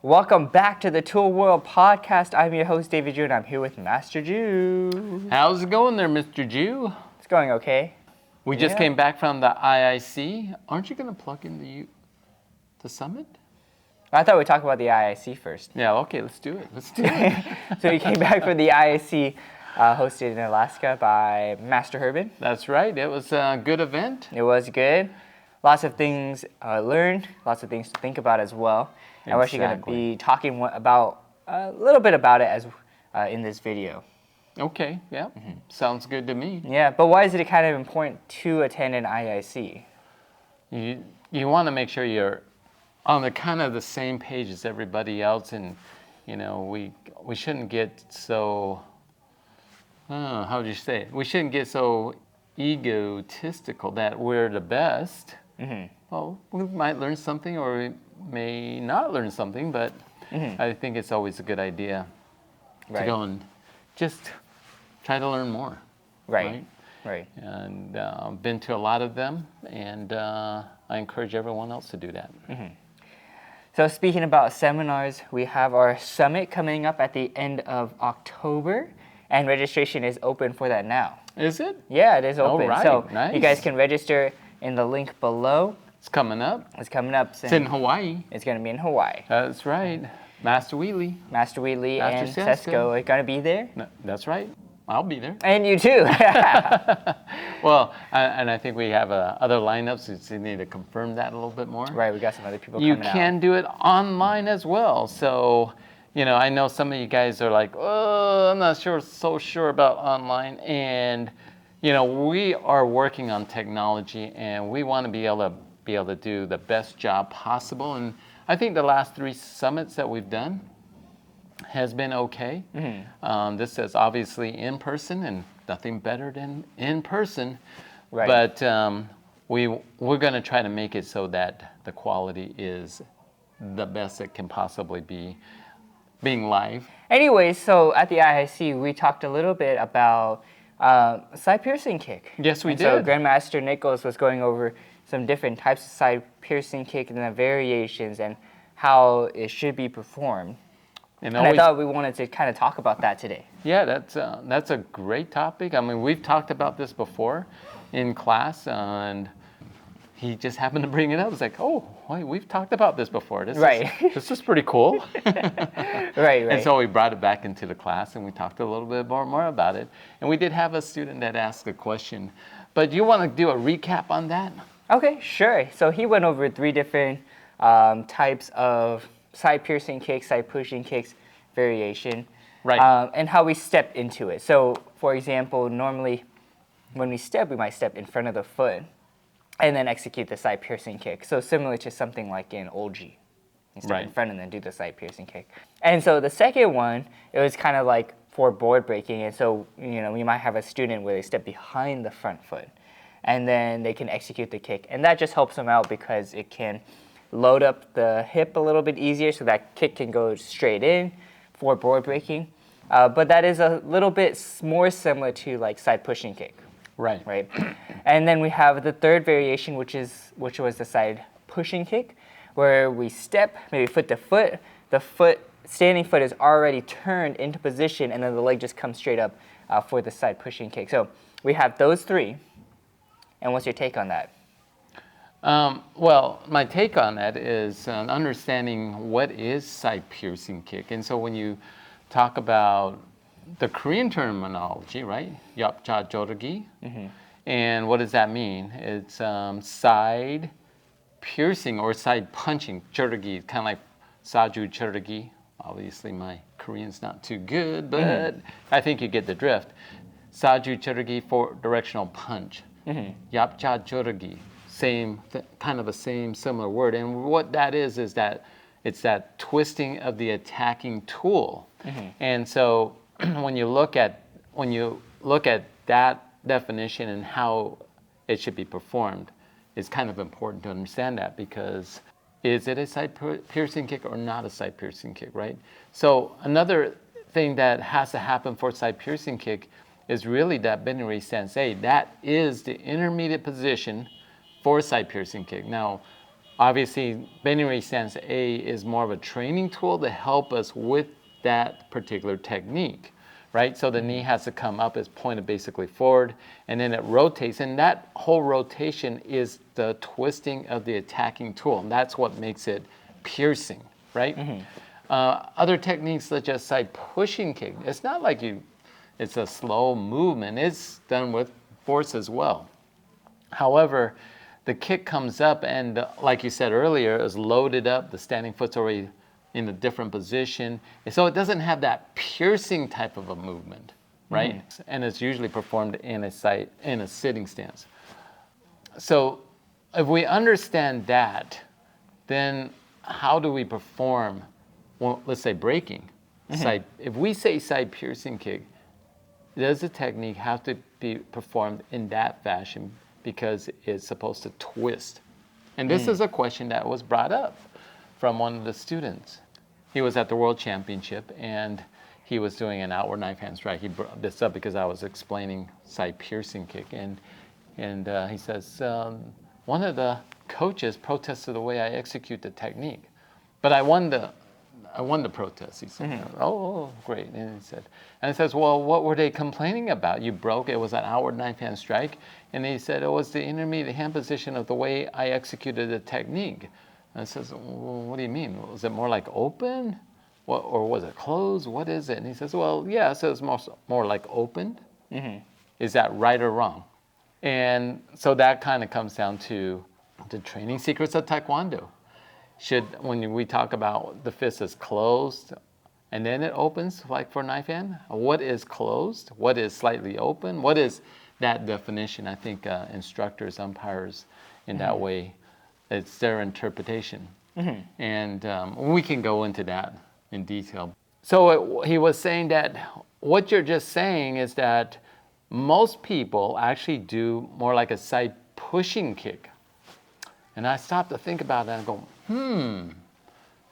Welcome back to the Tool World Podcast. I'm your host, David Jew, and I'm here with Master Jew. How's it going there, Mr. Jew? It's going okay. We just came back from the IAC. Aren't you going to plug in the summit? I thought we'd talk about the IAC first. Yeah, okay, let's do it. So we came back from the IAC hosted in Alaska by Master Herbin. That's right. It was a good event. It was good. Lots of things learned, lots of things to think about as well. And we're actually going to be talking about a little bit about it as in this video. Okay, yeah, sounds good to me. Yeah, but why is it kind of important to attend an IAC? You want to make sure you're on the kind of the same page as everybody else, and we shouldn't get so how would you say it? We shouldn't get so egotistical that we're the best. Well, we might learn something or we may not learn something, but I think it's always a good idea to go and just try to learn more. Right. And I've been to a lot of them, and I encourage everyone else to do that. So speaking about seminars, we have our summit coming up at the end of October, and registration is open for that now. Is it? Yeah, it is open. All right, so nice. You guys can register in the link below. It's coming up. It's coming up. It's in Hawaii. It's going to be in Hawaii. That's right. Master Wheatley. Master Wheatley and Master Sesko are going to be there. No, that's right. I'll be there. And you too. Well, and I think we have other lineups. So you need to confirm that a little bit more. Right, we got some other people coming out. You can do it online as well. So, I know some of you guys are like, oh, I'm not so sure about online. And, we are working on technology, and we want to be able to do the best job possible. And I think the last 3 summits that we've done has been okay. This is obviously in person, and nothing better than in person. Right. But we're going to try to make it so that the quality is the best it can possibly be, being live. Anyways, so at the IAC, we talked a little bit about side piercing kick. Yes, we did. So Grandmaster Nichols was going over some different types of side piercing kick and the variations and how it should be performed. And I thought we wanted to kind of talk about that today. Yeah, that's a great topic. I mean, we've talked about this before in class, and he just happened to bring it up. It's like, oh, wait, we've talked about this before. This is pretty cool. Right. And so we brought it back into the class, and we talked a little bit more about it. And we did have a student that asked a question. But do you want to do a recap on that? Okay, sure. So he went over 3 different types of side piercing kicks, side pushing kicks, variation, right? And how we step into it. So, for example, normally when we step, we might step in front of the foot and then execute the side piercing kick. So similar to something like in Olji. You step in front and then do the side piercing kick. And so the second one, it was kind of like for board breaking. And so, we might have a student where they step behind the front foot and then they can execute the kick. And that just helps them out because it can load up the hip a little bit easier so that kick can go straight in for board breaking. But that is a little bit more similar to like side pushing kick. Right. And then we have the third variation, which was the side pushing kick, where we step maybe foot to foot. The standing foot is already turned into position, and then the leg just comes straight up for the side pushing kick. So we have those 3. And what's your take on that? Well, my take on that is understanding what is side piercing kick. And so when you talk about the Korean terminology, right? Yapcha jorugi. And what does that mean? It's side piercing or side punching. Jorugi, kind of like saju jorugi. Obviously, my Korean's not too good, but I think you get the drift. Saju jorugi for directional punch. Yapcha jorugi. Kind of a similar word. And what that is that it's that twisting of the attacking tool. And so when you look at that definition and how it should be performed, it's kind of important to understand that, because is it a side piercing kick or not a side piercing kick, right? So another thing that has to happen for side piercing kick is really that Benri sensei. That is the intermediate position for side piercing kick. Now, obviously, bending release stance A is more of a training tool to help us with that particular technique, right? So the knee has to come up, it's pointed basically forward, and then it rotates. And that whole rotation is the twisting of the attacking tool. And that's what makes it piercing, right? Other techniques such as side pushing kick, it's not like it's a slow movement. It's done with force as well. However, the kick comes up and like you said earlier, is loaded up. The standing foot's already in a different position. And so it doesn't have that piercing type of a movement, right? And it's usually performed in a sitting stance. So if we understand that, then how do we perform, well, let's say breaking? If we say side piercing kick, does the technique have to be performed in that fashion because it's supposed to twist? And this is a question that was brought up from one of the students. He was at the World Championship and he was doing an outward knife hand strike. He brought this up because I was explaining side piercing kick. And he says, one of the coaches protested the way I execute the technique. But I won the protest. He said, oh, great. And he says, well, what were they complaining about? You broke, it was an outward knife hand strike. And he said, it was the intermediate hand position of the way I executed the technique. And I says, well, what do you mean? Was it more like open? Or was it closed? What is it? And he says, well, yeah, so it's more like opened. Is that right or wrong? And so that kind of comes down to the training secrets of Taekwondo. When we talk about the fist is closed and then it opens, like for knife hand, what is closed? What is slightly open? What is that definition? I think instructors, umpires, in that way, it's their interpretation. And we can go into that in detail. So he was saying that what you're just saying is that most people actually do more like a side pushing kick. And I stopped to think about that and go,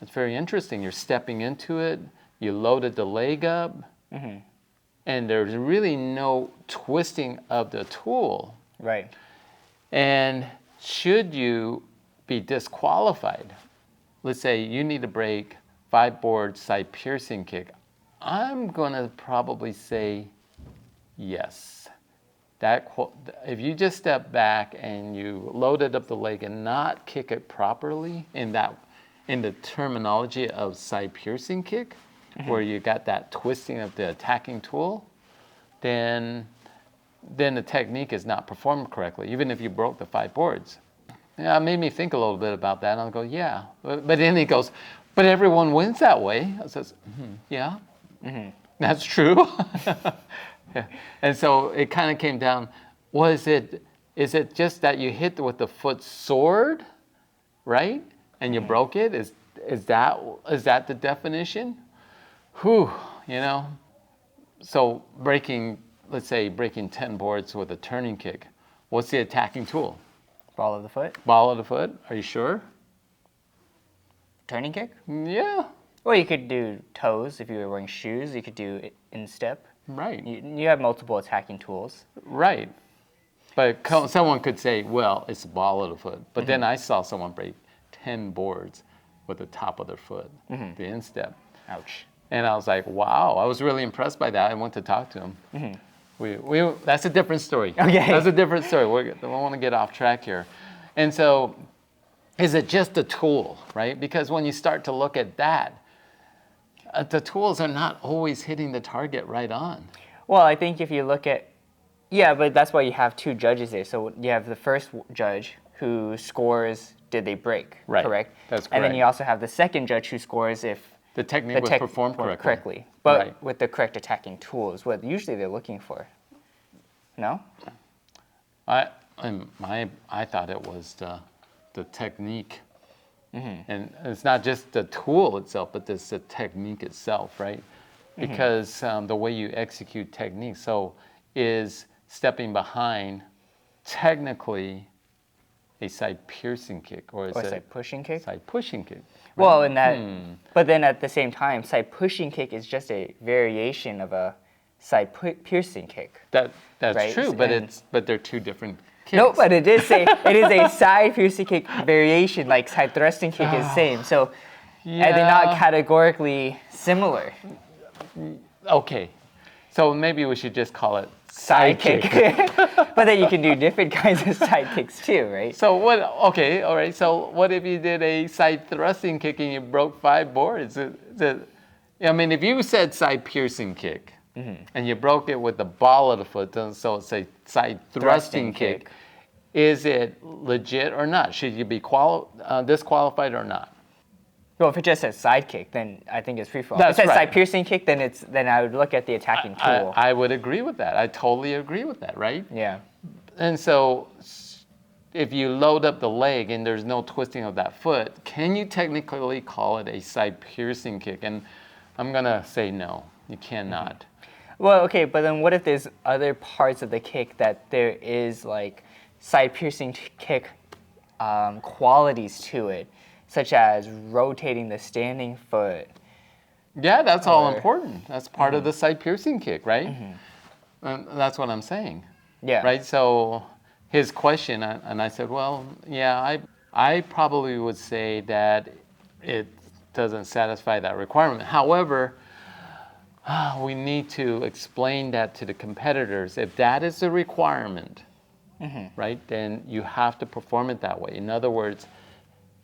that's very interesting. You're stepping into it, you loaded the leg up, and there's really no twisting of the tool. Right. And should you be disqualified? Let's say you need to break 5 board side piercing kick. I'm going to probably say yes. If you just step back and you loaded up the leg and not kick it properly in the terminology of side piercing kick, where you got that twisting of the attacking tool, then the technique is not performed correctly, even if you broke the 5 boards. Yeah, it made me think a little bit about that. And I'll go, yeah. But then he goes, but everyone wins that way. I says, yeah, that's true. Yeah. And so it kind of came down, is it just that you hit with the foot sword, right? And you broke it? Is that the definition? So let's say breaking 10 boards with a turning kick. What's the attacking tool? Ball of the foot. Ball of the foot. Are you sure? Turning kick? Yeah. Well, you could do toes if you were wearing shoes. You could do instep. Right. You have multiple attacking tools. Right. But someone could say, well, it's the ball of the foot. But then I saw someone break 10 boards with the top of their foot, the instep. Ouch. And I was like, wow. I was really impressed by that. I went to talk to him. That's a different story. Okay. That's a different story. We don't want to get off track here. And so is it just a tool, right? Because when you start to look at that, the tools are not always hitting the target right on. Well, I think if you look at, but that's why you have 2 judges there. So you have the first judge who scores, did they break, correct? That's correct. And then you also have the second judge who scores if the technique was performed correctly. But with the correct attacking tools, what usually they're looking for. No? I thought it was the technique. And it's not just the tool itself, but it's the technique itself, right? Because the way you execute technique, so is stepping behind technically a side piercing kick or is it side pushing kick? Side pushing kick. Right? Well, but then at the same time, side pushing kick is just a variation of a side piercing kick. That's right? true, but they're 2 different No, but it is a side piercing kick variation, like side thrusting kick is same. So are they not categorically similar? Okay, so maybe we should just call it Side kick. But then you can do different kinds of side kicks too, right? So what? Okay, all right. So what if you did a side thrusting kick and you broke 5 boards? I mean, if you said side piercing kick and you broke it with the ball of the foot, so it's a side thrusting kick, is it legit or not? Should you be disqualified or not? Well, if it just says side kick, then I think it's free for all. That's If it says right. side piercing kick, then I would look at the attacking tool. I would agree with that. I totally agree with that, right? Yeah. And so if you load up the leg and there's no twisting of that foot, can you technically call it a side piercing kick? And I'm going to say no, you cannot. Well, okay, but then what if there's other parts of the kick that there is like side piercing kick qualities to it, such as rotating the standing foot? Yeah, that's all important. That's part of the side piercing kick, right? That's what I'm saying. Yeah. Right? So his question, and I said, well, yeah, I probably would say that it doesn't satisfy that requirement. However, we need to explain that to the competitors. If that is the requirement, right, then you have to perform it that way. In other words,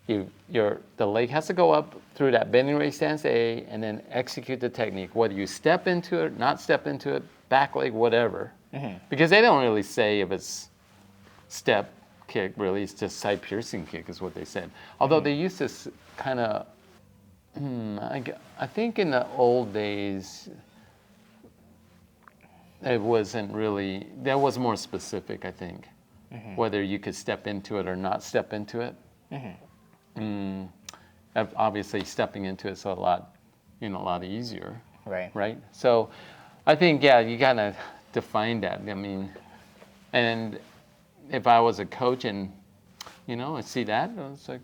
the leg has to go up through that bending raise stance A and then execute the technique, whether you step into it, not step into it, back leg, whatever. Because they don't really say if it's step kick, really, it's just side piercing kick is what they said. Although they used to kind of, I think in the old days, it wasn't really, that was more specific, I think, whether you could step into it or not step into it. Obviously, stepping into it's a lot easier. Right. Right. So, I think you gotta define that. I mean, and if I was a coach and I see that, it's like,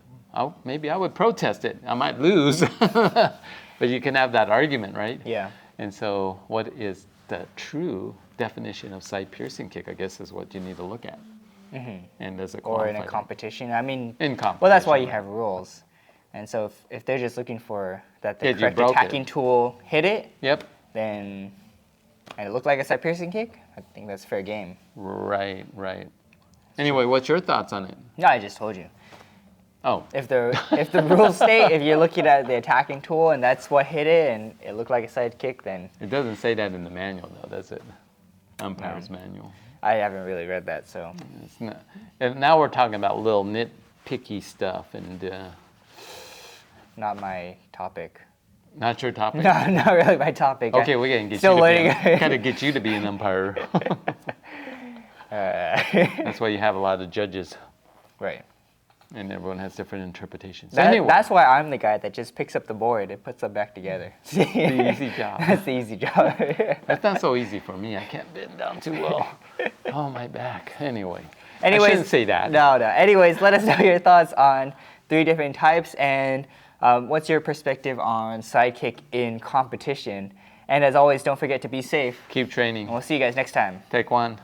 maybe I would protest it. I might lose, but you can have that argument, right? Yeah. And so, what is the true definition of side piercing kick? I guess is what you need to look at. And does it qualify? Or in a competition. I mean, in competition. Well, that's why you have rules. And so if they're just looking for that the correct attacking tool hit it, Yep. then and it looked like a side piercing kick, I think that's fair game. Right. Anyway, what's your thoughts on it? No, I just told you. Oh. If the rules state if you're looking at the attacking tool and that's what hit it and it looked like a side kick, then It doesn't say that in the manual, though, does it? Umpire's manual. I haven't really read that, so. It's not, and now we're talking about little nitpicky stuff and Not my topic. not your topic. No, not really my topic. Okay, we can get Still kind of get you to be an umpire. That's why you have a lot of judges, Right. and everyone has different interpretations. That's why I'm the guy that just picks up the board and puts them back together. the easy job. That's the easy job. That's not so easy for me. I can't bend down too well. Oh, my back. Anyways, I Anyways, shouldn't say that. No. Anyways, let us know your thoughts on 3 different types and what's your perspective on sidekick in competition. And as always, don't forget to be safe. Keep training. And we'll see you guys next time. Take one.